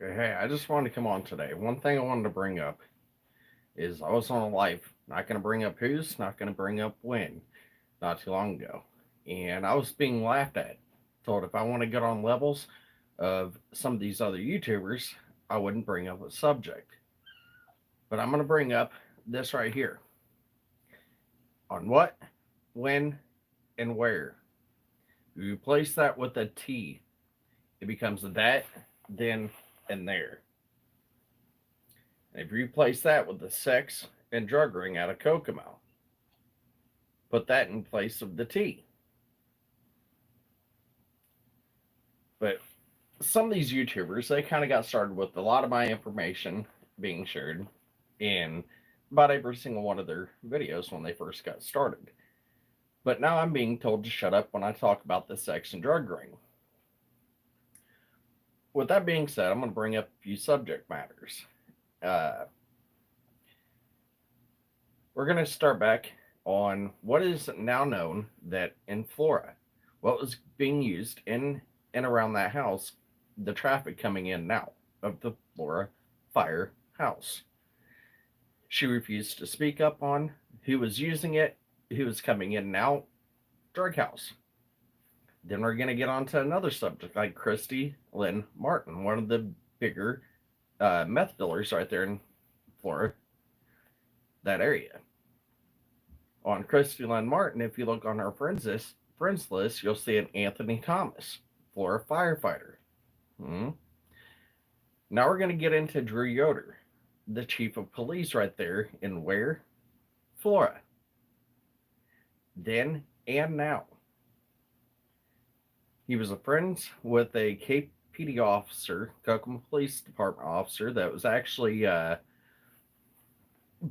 Hey, I just wanted to come on today. One thing I wanted to bring up is I was on a live, not going to bring up who's, not going to bring up when, not too long ago. And I was being laughed at. Told if I want to get on levels of some of these other YouTubers, I wouldn't bring up a subject. But I'm going to bring up this right here on what, when, and where. If you replace that with a T, it becomes that, then, and there. And if you replace that with the sex and drug ring out of Kokomo, put that in place of the T. But some of these YouTubers, they kind of got started with a lot of my information being shared in about every single one of their videos when they first got started. But now I'm being told to shut up when I talk about the sex and drug ring. With that being said, I'm going to bring up a few subject matters. Uh, we're going to start back on what is now known that in Florida, what was being used in and around that house, the traffic coming in and out of the Flora firehouse. She refused to speak up on who was using it, who was coming in and out, drug house. Then we're going to get on to another subject like Christy Lynn Martin, one of the bigger meth dealers right there in Florida, that area. On Christy Lynn Martin, if you look on our friends list, you'll see an Anthony Thomas, Florida firefighter. Hmm. Now we're going to get into Drew Yoder, the chief of police right there in where? Florida. Then and now. He was a friend with a KPD officer, Kokomo Police Department officer, that was actually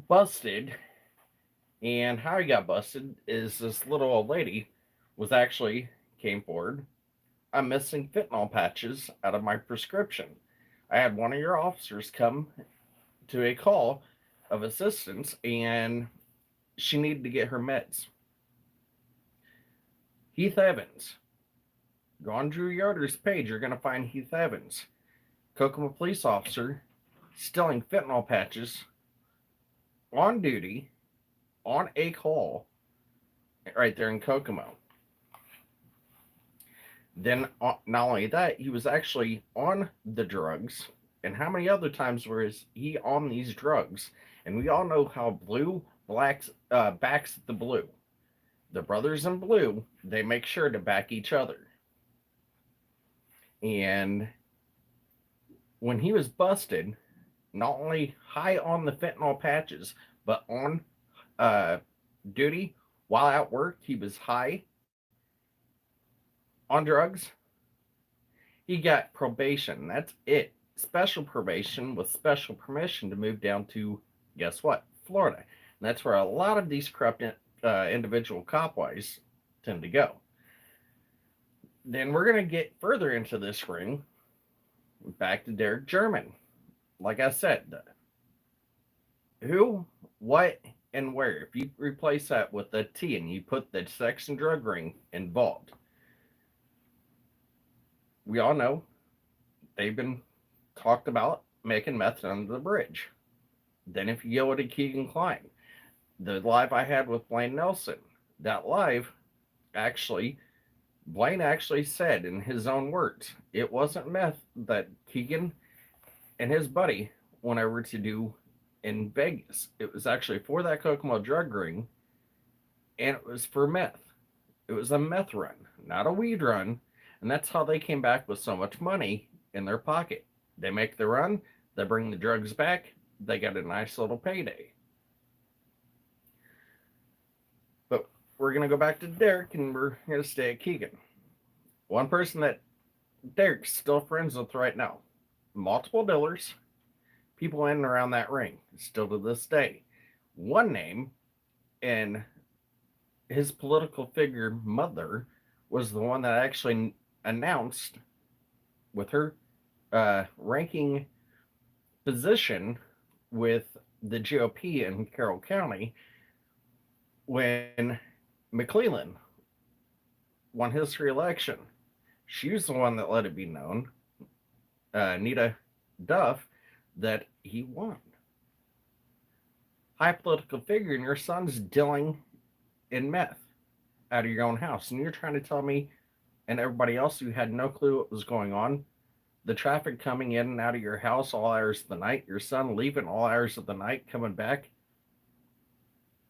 busted. And how he got busted is this little old lady was actually came forward. I'm missing fentanyl patches out of my prescription. I had one of your officers come to a call of assistance and she needed to get her meds. Heath Evans. Go on Drew Yoder's page, you're going to find Heath Evans, Kokomo police officer, stealing fentanyl patches on duty on a call right there in Kokomo. Then, not only that, he was actually on the drugs. And how many other times was he on these drugs? And we all know how blue backs the blue. The brothers in blue, they make sure to back each other. And when he was busted, not only high on the fentanyl patches, but on duty while at work, he was high on drugs. He got probation. That's it. Special probation with special permission to move down to, guess what? Florida. And that's where a lot of these corrupt individual copwise tend to go. Then we're going to get further into this ring. Back to Derek German. Like I said, who, what, and where. If you replace that with a T and you put the sex and drug ring involved, we all know they've been talked about making meth under the bridge. Then if you go to Keegan Klein, the live I had with Blaine Nelson, that live actually, Blaine actually said in his own words, it wasn't meth that Keegan and his buddy went over to do in Vegas. It was actually for that Kokomo drug ring, and it was for meth. It was a meth run, not a weed run, and that's how they came back with so much money in their pocket. They make the run, they bring the drugs back, they got a nice little payday. But we're going to go back to Derek and we're going to stay at Keegan. One person that Derek's still friends with right now. Multiple dealers, people in and around that ring, still to this day. One name, and his political figure mother was the one that actually announced with her ranking position with the GOP in Carroll County when McClellan won his reelection. She was the one that let it be known. Nita Duff that he won. High political figure, and your son's dealing in meth out of your own house. And you're trying to tell me and everybody else who had no clue what was going on, the traffic coming in and out of your house all hours of the night, your son leaving all hours of the night, coming back.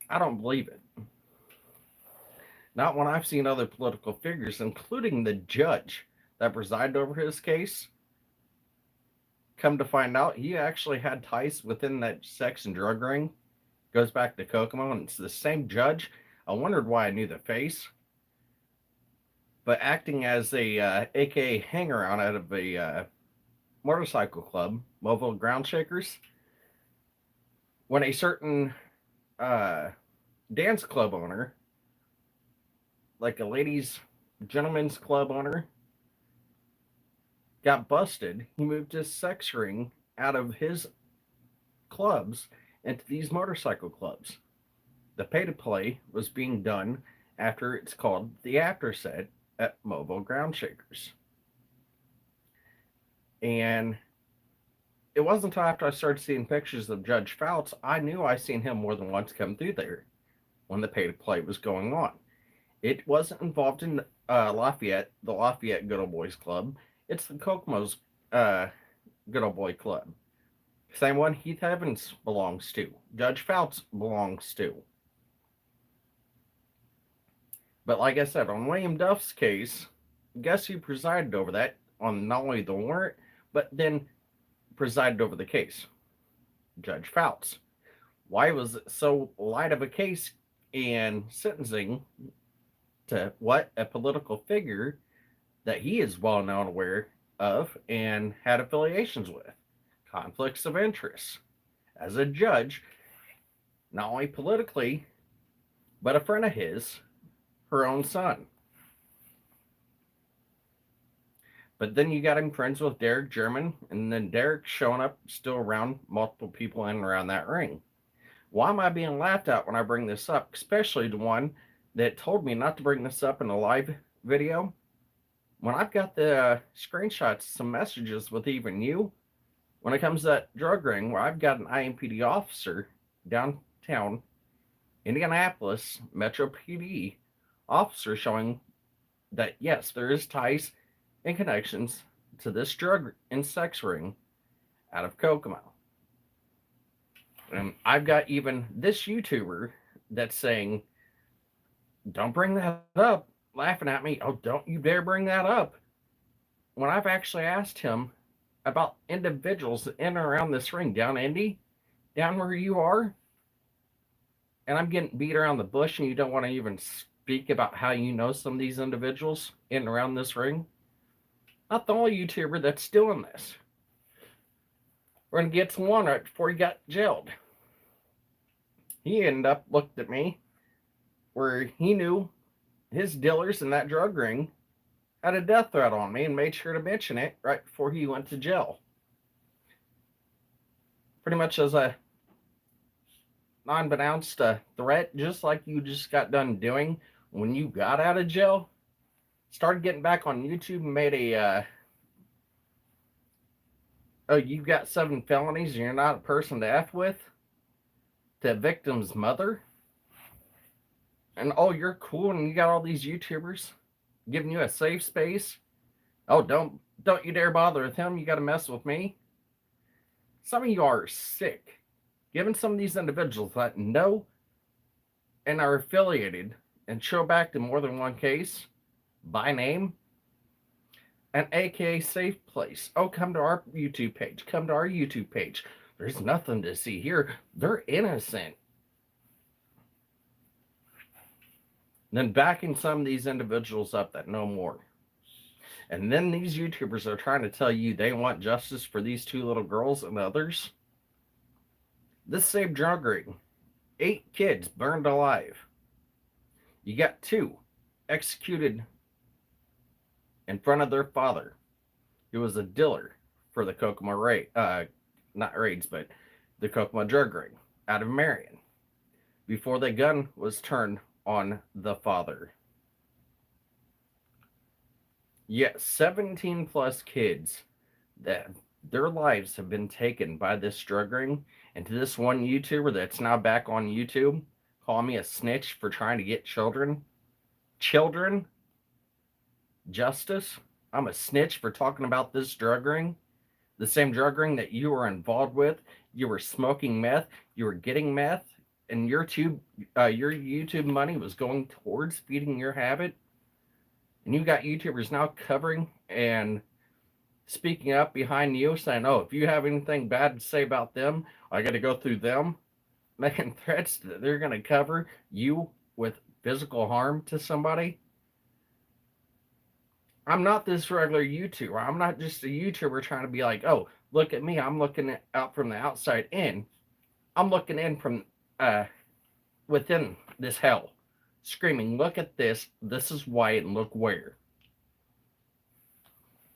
I don't believe it. Not when I've seen other political figures, including the judge that presided over his case, come to find out he actually had ties within that sex and drug ring. Goes back to Kokomo, and it's the same judge. I wondered why I knew the face. But acting as a AKA hanger on out of a motorcycle club, Mobile Ground Shakers, when a certain dance club owner, like a ladies' gentlemen's club owner, got busted, he moved his sex ring out of his clubs into these motorcycle clubs. The pay to play was being done after it's called the after set at Mobile Ground Shakers. And it wasn't until after I started seeing pictures of Judge Fouts, I knew I seen him more than once come through there when the pay to play was going on. It wasn't involved in Lafayette, the Lafayette Good Old Boys Club. It's the Kokomo's Good Old Boy Club. Same one Heath Evans belongs to. Judge Fouts belongs to. But like I said, on William Duff's case, guess who presided over that on not only the warrant, but then presided over the case? Judge Fouts. Why was it so light of a case and sentencing to what? A political figure that he is well known aware of and had affiliations with. Conflicts of interest. As a judge, not only politically, but a friend of his, her own son. But then you got him friends with Derek German, and then Derek showing up still around multiple people in and around that ring. Why am I being laughed at when I bring this up? Especially the one that told me not to bring this up in a live video. When I've got the screenshots, some messages with even you, when it comes to that drug ring, where I've got an IMPD officer downtown, Indianapolis, Metro PD officer showing that, yes, there is ties and connections to this drug and sex ring out of Kokomo. And I've got even this YouTuber that's saying, don't bring that up, laughing at me. Oh, don't you dare bring that up. When I've actually asked him about individuals in and around this ring, down Indy, down where you are, and I'm getting beat around the bush and you don't want to even speak about how you know some of these individuals in and around this ring. Not the only YouTuber that's doing this. We're going to get to one right before he got jailed. He ended up looked at me where he knew his dealers in that drug ring had a death threat on me and made sure to mention it right before he went to jail. Pretty much as a non-announced threat, just like you just got done doing when you got out of jail. Started getting back on YouTube and made a, oh, you've got 7 felonies and you're not a person to F with, to a victim's mother. And oh, you're cool and you got all these YouTubers giving you a safe space. Oh, don't you dare bother with him. You got to mess with me. Some of you are sick. Giving some of these individuals that know and are affiliated and show back to more than one case by name, an AKA safe place. Oh, come to our YouTube page. Come to our YouTube page. There's nothing to see here. They're innocent. Then backing some of these individuals up that know more. And then these YouTubers are trying to tell you they want justice for these 2 little girls and others. This same drug ring, 8 kids burned alive. You got 2 executed in front of their father, who was a dealer for the Kokomo not raids, but the Kokomo drug ring out of Marion, before the gun was turned on the father. Yes, 17 plus kids that Their lives have been taken by this drug ring. And to this one YouTuber that's now back on YouTube, calling me a snitch for trying to get children justice. I'm a snitch for talking about this drug ring. The same drug ring that you were involved with. You were smoking meth. You were getting meth, and your YouTube money was going towards feeding your habit. And you got YouTubers now covering and speaking up behind you, saying, "Oh, if you have anything bad to say about them, I got to go through them," making threats that they're going to cover you with physical harm to somebody. I'm not this regular YouTuber. I'm not just a YouTuber trying to be like, "Oh, look at me. I'm looking out from the outside in." I'm looking in from uh, within this hell, screaming, "Look at this. This is white, and look where."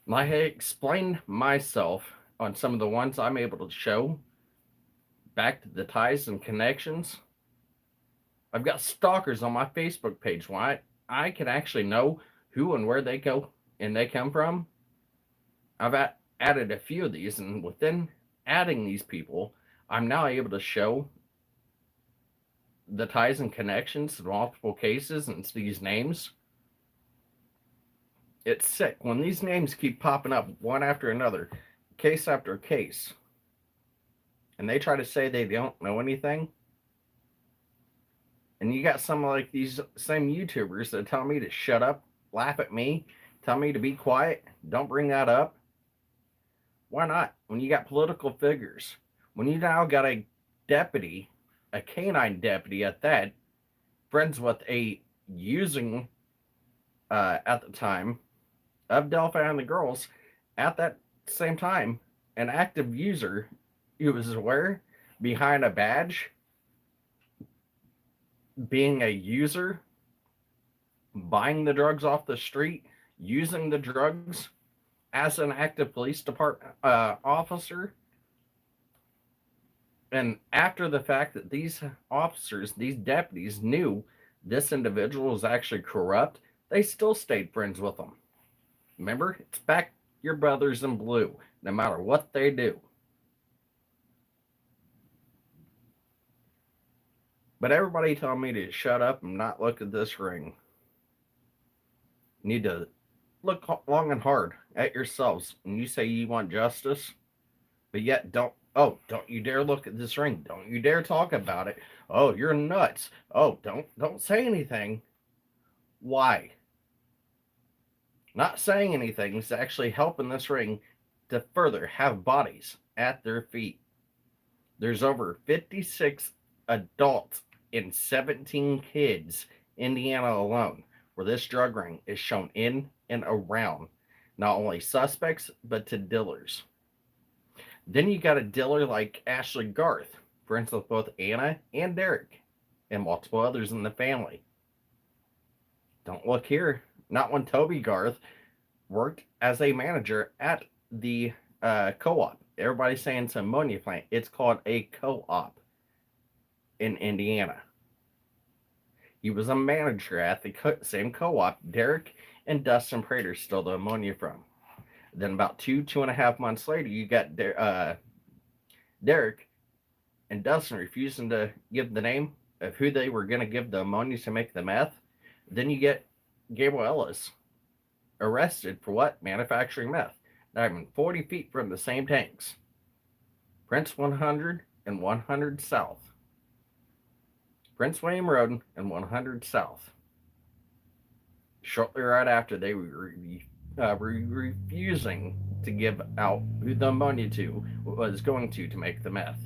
And I explained myself on some of the ones I'm able to show back to the ties and connections. I've got stalkers on my Facebook page. Why I can actually know who and where they go and they come from. I've added a few of these, and within adding these people, I'm now able to show the ties and connections to multiple cases and these names. It's sick when these names keep popping up one after another, case after case, and they try to say they don't know anything. And you got some like these same YouTubers that tell me to shut up, laugh at me, tell me to be quiet, don't bring that up. Why not? When you got political figures, when you now got a deputy, a canine deputy at that, friends with a using at the time of Delphi and the girls, at that same time, an active user who was aware behind a badge, being a user, buying the drugs off the street, using the drugs as an active police department officer. And after the fact that these officers, these deputies knew this individual was actually corrupt, they still stayed friends with him. Remember, it's back your brothers in blue, no matter what they do. But everybody told me to shut up and not look at this ring. You need to look long and hard at yourselves when you say you want justice, but yet don't you dare look at this ring. Don't you dare talk about it. Oh, you're nuts. Oh, don't say anything. Why? Not saying anything is actually helping this ring to further have bodies at their feet. There's over 56 adults and 17 kids, Indiana alone, where this drug ring is shown in and around not only suspects but to dealers. Then you got a dealer like Ashley Garth, friends with both Anna and Derek, and multiple others in the family. Don't look here. Not when Toby Garth worked as a manager at the co-op. Everybody's saying it's an ammonia plant. It's called a co-op in Indiana. He was a manager at the same co-op Derek and Dustin Prater stole the ammonia from. Then about 2.5 months later, you got Derek and Dustin refusing to give the name of who they were going to give the ammonia to make the meth. Then you get Gabriel Ellis arrested for what? Manufacturing meth. Not even 40 feet from the same tanks. Prince 100 and 100 South. Prince William Road and 100 South. Shortly right after, they were refusing to give out who the ammonia to was going to make the meth.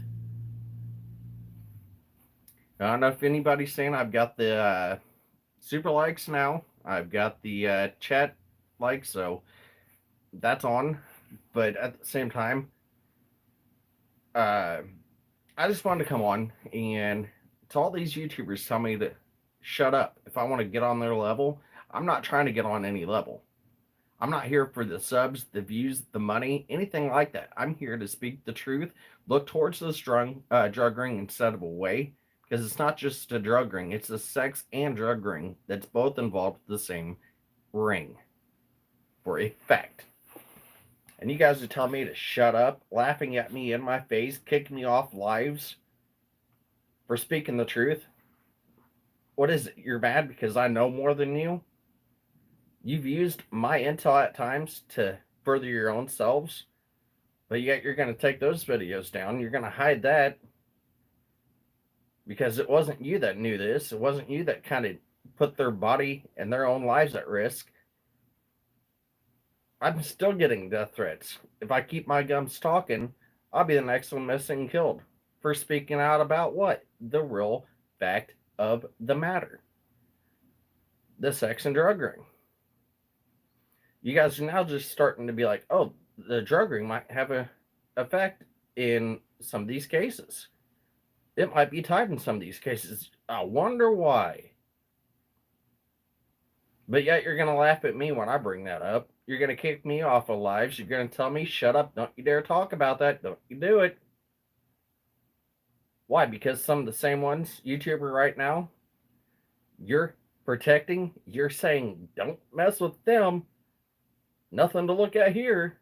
I don't know if anybody's saying I've got the super likes now. I've got the chat likes, so that's on. But at the same time, I just wanted to come on and to all these YouTubers tell me to shut up. If I want to get on their level, I'm not trying to get on any level. I'm not here for the subs, the views, the money, anything like that. I'm here to speak the truth, look towards this drug ring instead of away, because it's not just a drug ring, it's a sex and drug ring that's both involved with the same ring for a fact. And you guys are telling me to shut up, laughing at me in my face, kicking me off lives for speaking the truth. What is it? You're mad because I know more than you? You've used my intel at times to further your own selves, but yet you're going to take those videos down. You're going to hide that because it wasn't you that knew this. It wasn't you that kind of put their body and their own lives at risk. I'm still getting death threats. If I keep my gums talking, I'll be the next one missing and killed for speaking out about what? The real fact of the matter. The sex and drug ring. You guys are now just starting to be like, oh, the drug ring might have an effect in some of these cases. It might be tied in some of these cases. I wonder why. But yet you're going to laugh at me when I bring that up. You're going to kick me off of lives. You're going to tell me, shut up. Don't you dare talk about that. Don't you do it. Why? Because some of the same ones, YouTuber right now, you're protecting. You're saying, don't mess with them. Nothing to look at here.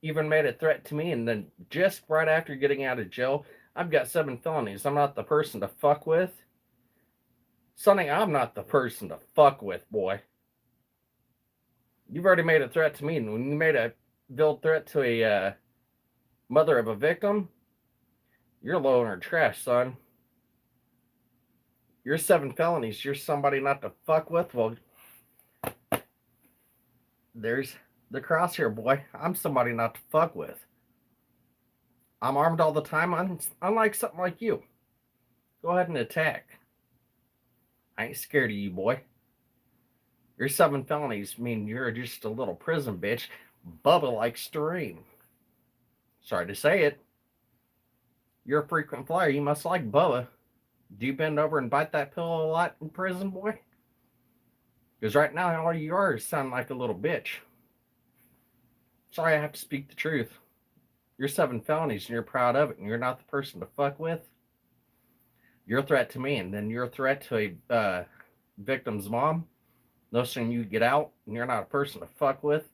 Even made a threat to me. And then just right after getting out of jail, I've got 7 felonies. I'm not the person to fuck with. Sonny, I'm not the person to fuck with, boy. You've already made a threat to me, and when you made a veiled threat to a mother of a victim, you're low in her trash, son. You're 7 felonies. You're somebody not to fuck with. Well, there's the crosshair, boy. I'm somebody not to fuck with. I'm armed all the time, unlike something like you. Go ahead and attack. I ain't scared of you, boy. Your 7 felonies mean you're just a little prison bitch. Bubba likes to rain. Sorry to say it. You're a frequent flyer. You must like Bubba. Do you bend over and bite that pillow a lot in prison, boy? Because right now, all you are is sounding like a little bitch. Sorry, I have to speak the truth. You're 7 felonies and you're proud of it, and you're not the person to fuck with. You're a threat to me, and then you're a threat to a victim's mom. No sooner you get out and you're not a person to fuck with.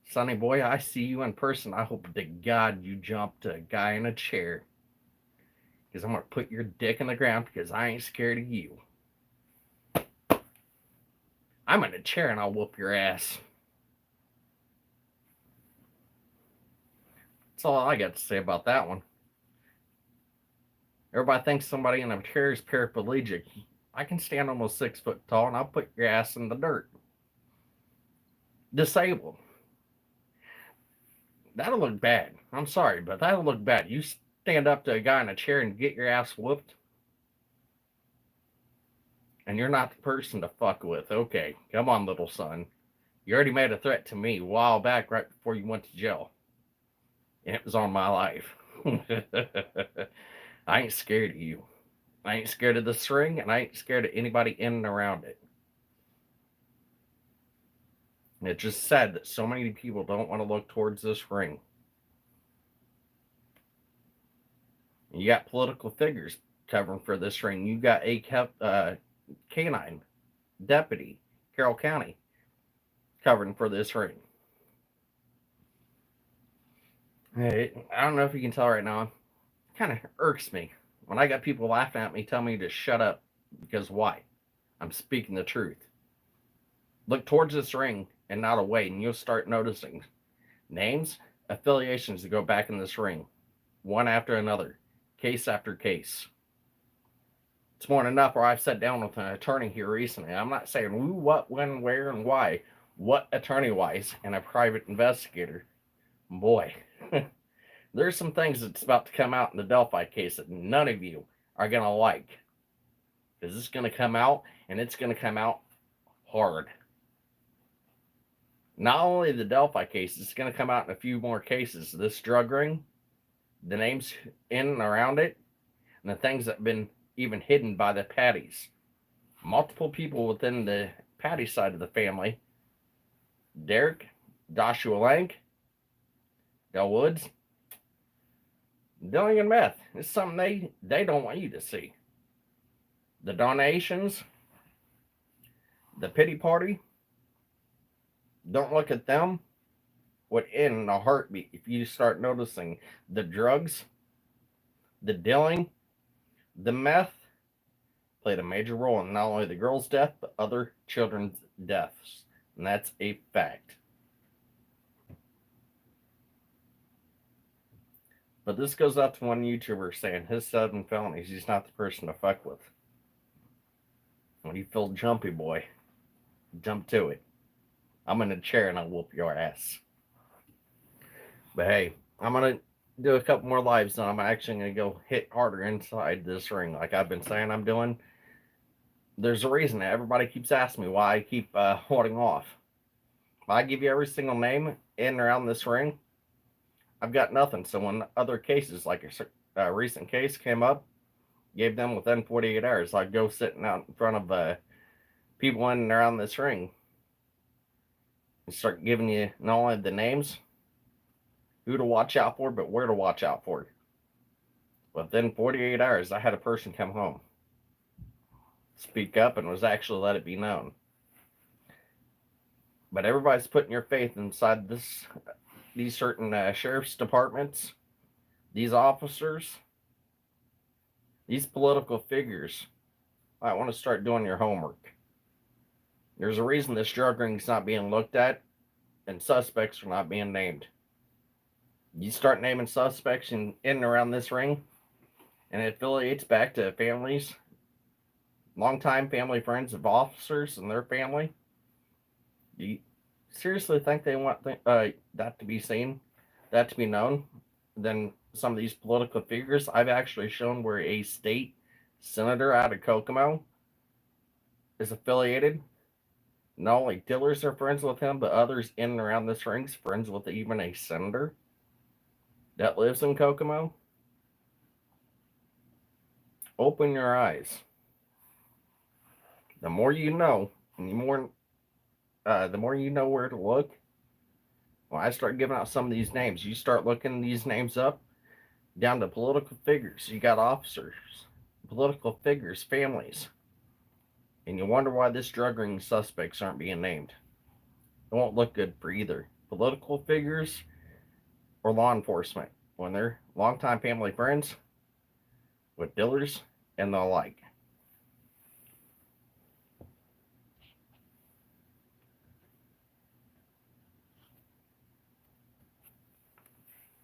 Sonny boy, I see you in person. I hope to God you jump to a guy in a chair. Because I'm going to put your dick in the ground because I ain't scared of you. I'm in a chair and I'll whoop your ass. That's all I got to say about that one. Everybody thinks somebody in a chair is paraplegic. I can stand almost 6 foot tall and I'll put your ass in the dirt. Disabled. That'll look bad. I'm sorry, but that'll look bad. You stand up to a guy in a chair and get your ass whooped, and you're not the person to fuck with. Okay, come on, little son. You already made a threat to me a while back right before you went to jail. And it was on my life. I ain't scared of you. I ain't scared of the string, and I ain't scared of anybody in and around it. And it's just sad that so many people don't want to look towards this ring. You got political figures covering for this ring. You got a canine deputy, Carroll County, covering for this ring. I don't know if you can tell right now. It kind of irks me when I got people laughing at me, telling me to shut up. Because why? I'm speaking the truth. Look towards this ring and not away, and you'll start noticing names, affiliations that go back in this ring, one after another, case after case. It's more than enough where I've sat down with an attorney here recently. I'm not saying who, what, when, where, and why. What attorney-wise and a private investigator. Boy, there's some things that's about to come out in the Delphi case that none of you are going to like. Because it's going to come out, and it's going to come out hard. Not only the Delphi case, it's going to come out in a few more cases. This drug ring, the names in and around it, and the things that have been even hidden by the Patties. Multiple people within the Patty side of the family. Derek, Joshua Lang, Del Woods, dealing in meth. It's something they don't want you to see. The donations, the pity party, don't look at them. would end in a heartbeat if you start noticing the drugs, the dealing, the meth played a major role in not only the girl's death, but other children's deaths. And that's a fact. But this goes out to one YouTuber saying his 7 felonies, he's not the person to fuck with. When you feel jumpy, boy, jump to it. I'm in a chair and I'll whoop your ass. But hey, I'm going to do a couple more lives and I'm actually going to go hit harder inside this ring like I've been saying I'm doing. There's a reason that everybody keeps asking me why I keep holding off. If I give you every single name in and around this ring, I've got nothing. So when other cases, like a recent case came up, gave them within 48 hours, I'd go sitting out in front of people in and around this ring and start giving you not only the names, who to watch out for, but where to watch out for. Within 48 hours, I had a person come home, speak up, and was actually let it be known. But everybody's putting your faith inside these certain sheriff's departments, these officers, these political figures. I want to start doing your homework. There's a reason this drug ring is not being looked at and suspects are not being named. You start naming suspects in and around this ring, and it affiliates back to families, longtime family friends of officers and their family. Do you seriously think they want that to be seen, that to be known? Then some of these political figures, I've actually shown where a state senator out of Kokomo is affiliated. Not only dealers are friends with him, but others in and around this ring's friends with even a senator that lives in Kokomo. Open your eyes. The more you know, and the more you know where to look. When I start giving out some of these names, you start looking these names up, down to political figures. You got officers, political figures, families, and you wonder why this drug ring suspects aren't being named. It won't look good for either political figures or law enforcement when they're longtime family friends with dealers and the like.